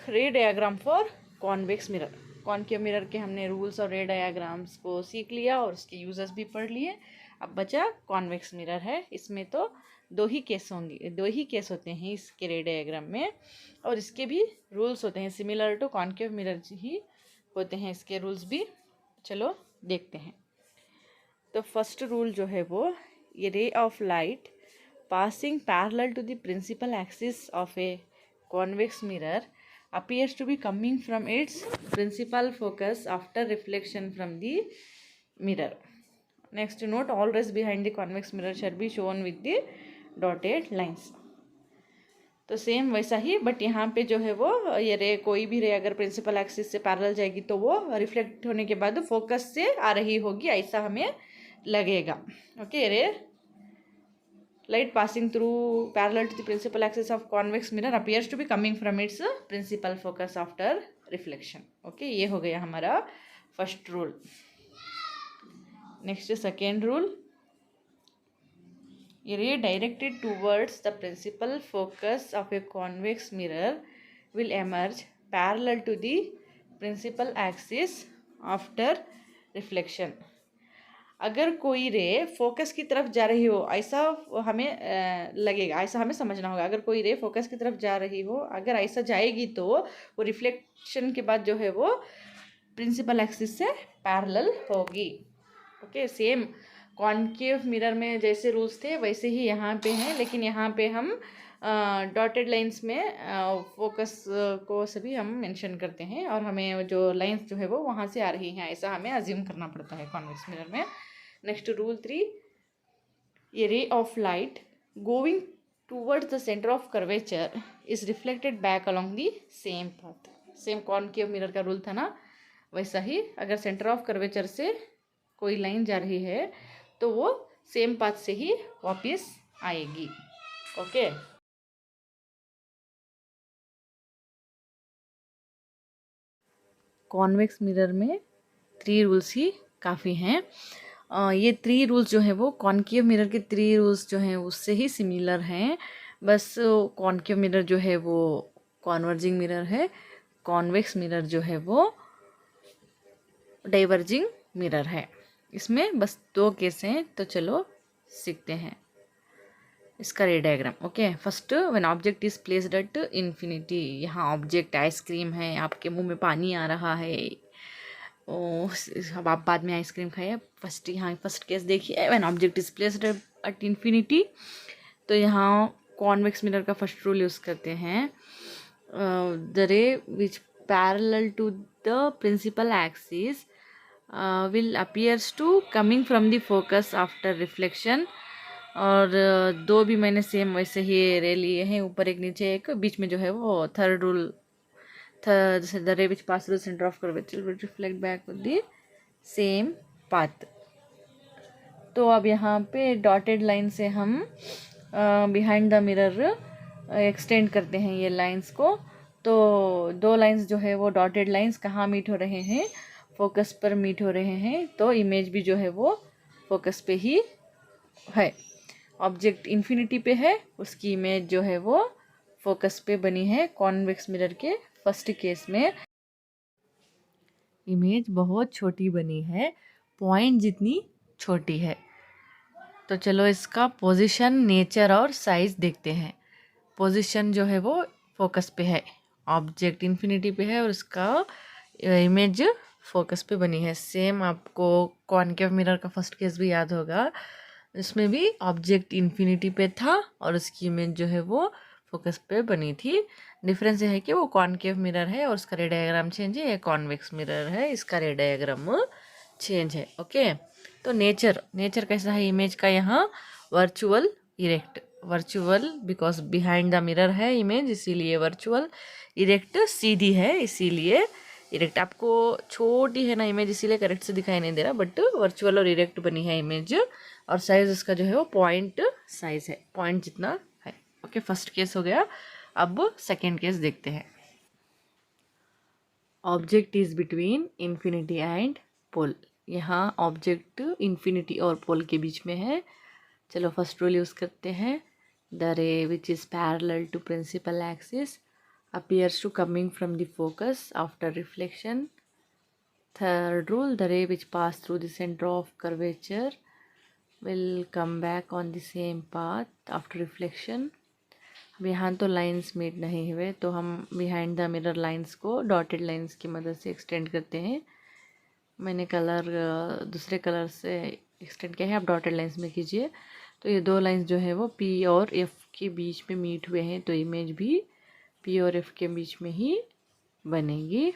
रे diagram for convex mirror. Concave mirror के हमने रूल्स और रे डायग्राम्स को सीख लिया और उसके यूजर्स भी पढ़ लिए। अब बचा कॉन्वेक्स मिरर है। इसमें तो दो ही केस होते हैं इसके रे डायग्राम में, और इसके भी रूल्स होते हैं सिमिलर टू कॉनकेव मिरर ही होते हैं इसके रूल्स भी। चलो देखते हैं। तो फर्स्ट रूल जो है वो, ये ray of light passing parallel to the principal axis of a convex mirror appears to be coming from its principal focus after reflection from the mirror. Next, note all rays behind the convex mirror shall be shown with the dotted lines. तो same वैसा ही, but यहाँ पे जो है वो ये रे, कोई भी रे अगर प्रिंसिपल एक्सिस से पैरेलल जाएगी तो वो रिफ्लेक्ट होने के बाद फोकस से आ रही होगी, ऐसा हमें लगेगा। ओके, रे light passing through parallel to the principal axis of convex mirror appears to be coming from its principal focus after reflection. Okay, ये हो गया हमारा first rule. Next second rule, a ray directed towards the principal focus of a convex mirror will emerge parallel to the principal axis after reflection. अगर कोई रे focus की तरफ जा रही हो, ऐसा हमें लगेगा, ऐसा हमें समझना होगा। अगर कोई रे फोकस की तरफ जा रही हो, अगर ऐसा जाएगी तो वो रिफ्लेक्शन के बाद जो है वो प्रिंसिपल एक्सिस से पैरेलल होगी। ओके, सेम कॉनकेव मिरर में जैसे रूल्स थे वैसे ही यहाँ पे हैं, लेकिन यहाँ पे हम डॉटेड लाइंस में फोकस को सभी हम मेंशन करते हैं और हमें जो लाइंस जो है वो वहाँ से आ रही हैं, ऐसा हमें अज्यूम करना पड़ता है कॉन्वेक्स मिरर में। Next rule 3, a ray of light going towards the center of curvature is reflected back along the same path. Same concave mirror का रूल था ना, वैसा ही अगर सेंटर ऑफ कर्वेचर से कोई लाइन जा रही है तो वो सेम पाथ से ही वापस आएगी। ओके, कॉन्वेक्स मिरर में 3 रूल्स ही काफ़ी हैं। ये 3 रूल्स जो है वो कॉनकेव मिरर के 3 रूल्स जो हैं उससे ही सिमिलर हैं। बस कॉनकेव मिरर जो है वो कॉन्वर्जिंग मिरर है, कॉन्वेक्स मिरर जो है वो डाइवर्जिंग मिरर है। इसमें बस 2 केस हैं, तो चलो सीखते हैं इसका रे diagram. Okay, first, when object is placed at infinity. यहाँ ऑब्जेक्ट आइसक्रीम है, आपके मुंह में पानी आ रहा है, अब आप बाद में आइसक्रीम खाइए। फर्स्ट यहाँ फर्स्ट केस देखिए, when object is placed at infinity. तो यहाँ कॉन्वेक्स मिरर का फर्स्ट रूल यूज़ करते हैं, the ray which parallel to the principal axis will appears to coming from the focus after reflection। और 2 भी मैंने सेम वैसे ही रे लिए हैं, ऊपर एक नीचे एक, बीच में जो है वो थर्ड रूल, जैसे the ray which pass through the centre of curvature will reflect back with the same path. तो अब यहाँ पे डॉटेड लाइन से हम बिहाइंड द मिरर एक्सटेंड करते हैं ये लाइंस को। तो 2 लाइंस जो है वो डॉटेड लाइंस कहाँ मीट हो रहे हैं, फोकस पर मीट हो रहे हैं, तो इमेज भी जो है वो फोकस पे ही है। ऑब्जेक्ट इन्फिनिटी पे है, उसकी इमेज जो है वो फोकस पे बनी है। कॉन्वेक्स मिरर के फर्स्ट केस में इमेज बहुत छोटी बनी है, पॉइंट जितनी छोटी है। तो चलो इसका पोजीशन, नेचर और साइज देखते हैं। पोजीशन जो है वो फोकस पे है, ऑब्जेक्ट इन्फिनिटी पे है और उसका इमेज फोकस पे बनी है। सेम आपको कॉनकेव मिरर का फर्स्ट केस भी याद होगा, इसमें भी ऑब्जेक्ट इन्फिनिटी पे था और उसकी इमेज जो है वो फोकस पे बनी थी। डिफरेंस ये है कि वो कॉनकेव मिरर है और उसका रे डायग्राम चेंज है, ये कॉन्वेक्स मिरर है, इसका रे डायग्राम चेंज है। ओके, तो नेचर कैसा है इमेज का, यहाँ virtual erect, virtual because behind the mirror है इमेज, इसीलिए वर्चुअल, इरेक्ट सीधी है इसीलिए इरेक्ट। आपको छोटी है ना इमेज, इसीलिए करेक्ट से दिखाई नहीं दे रहा, बट वर्चुअल और इरेक्ट बनी है इमेज। और साइज इसका जो है वो पॉइंट साइज है, पॉइंट जितना है। ओके, फर्स्ट केस हो गया। अब सेकेंड केस देखते हैं। Object is between infinity and pole. यहाँ ऑब्जेक्ट इन्फिनिटी और पोल के बीच में है। चलो फर्स्ट रूल यूज़ करते हैं, the ray which is parallel to principal axis appears to coming from the focus after reflection. Third rule, the ray which pass through the center of curvature will come back on the same path after reflection. अब यहाँ तो lines meet नहीं हुए तो हम behind the mirror lines को dotted lines की मदद से एक्सटेंड करते हैं। मैंने कलर दूसरे कलर से एक्सटेंड किया है, आप डॉटेड लाइंस में कीजिए। तो ये दो लाइंस जो है वो पी और एफ के बीच में मीट हुए हैं, तो इमेज भी पी और एफ के बीच में ही बनेगी।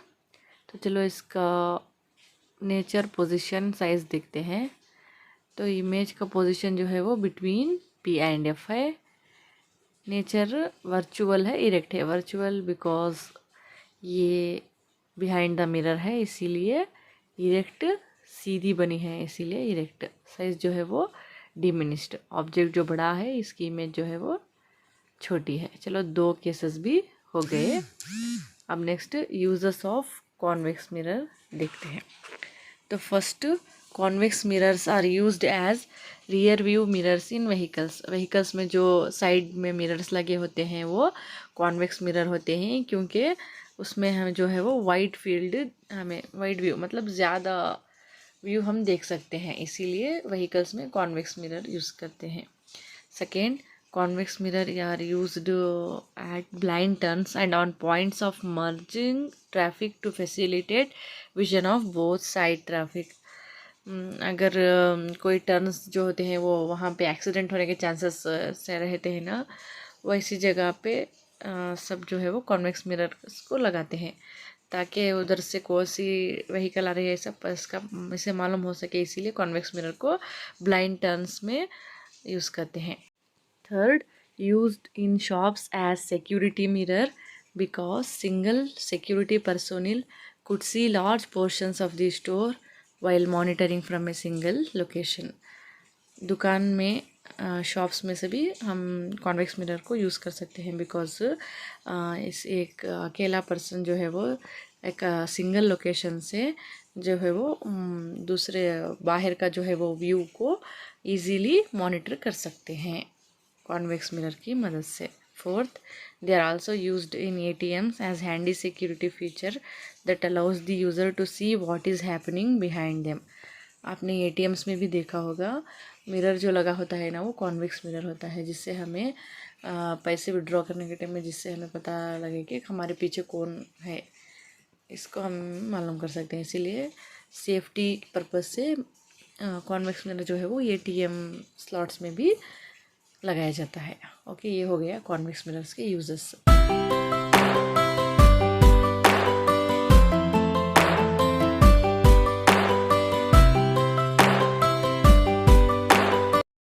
तो चलो इसका नेचर, पोजीशन, साइज़ देखते हैं। तो इमेज का पोजीशन जो है वो बिटवीन पी एंड एफ है। नेचर वर्चुअल है, इरेक्ट है। वर्चुअल बिकॉज ये बिहाइंड द मिरर है इसीलिए, इरेक्ट सीधी बनी है इसीलिए इरेक्ट। साइज जो है वो डिमिनिश्ड, ऑब्जेक्ट जो बड़ा है इसकी इमेज जो है वो छोटी है। चलो दो केसेस भी हो गए। अब next uses of convex mirror देखते हैं। तो first, convex mirrors are used as rear view mirrors in vehicles में जो साइड में मिरर्स लगे होते हैं वो कॉन्वेक्स मिरर होते हैं, क्योंकि उसमें हम जो है वो वाइड फील्ड, हमें वाइड व्यू मतलब ज़्यादा व्यू हम देख सकते हैं, इसीलिए व्हीकल्स में कॉन्वेक्स मिरर यूज़ करते हैं। Second, convex mirror are used at blind turns and on points of merging traffic to facilitate vision of both side traffic. अगर कोई टर्न्स जो होते हैं वो वहाँ पे एक्सीडेंट होने के चांसेस से रहते हैं ना, वैसी जगह पे सब जो है वो कॉन्वेक्स मिरर को लगाते हैं ताकि उधर से कौन सी व्हीकल आ रही है सब इसका इसे मालूम हो सके, इसीलिए कॉन्वेक्स मिरर को ब्लाइंड टर्न्स में यूज़ करते हैं। Third, used in shops as security mirror because single security personnel could see large portions of the store while monitoring from a single location. दुकान में शॉप्स में से भी हम कॉन्वेक्स मिरर को यूज़ कर सकते हैं बिकॉज इस एक अकेला पर्सन जो है वो एक सिंगल लोकेशन से जो है वो दूसरे बाहर का जो है वो व्यू को इजीली मॉनिटर कर सकते हैं कॉन्वेक्स मिरर की मदद से। Fourth, they are also used in ATMs as handy security feature that allows the user to see what is happening behind them. आपने ATMs में भी देखा होगा मिरर जो लगा होता है ना वो कॉन्वेक्स मिरर होता है, जिससे हमें पैसे विड्रॉ करने के टाइम में जिससे हमें पता लगे कि हमारे पीछे कौन है, इसको हम मालूम कर सकते हैं। इसीलिए सेफ्टी पर्पज़ से कॉन्वेक्स मिरर जो है वो ATM स्लॉट्स में भी लगाया जाता है। ओके, ये हो गया कॉन्वेक्स मिरर्स के यूजेस।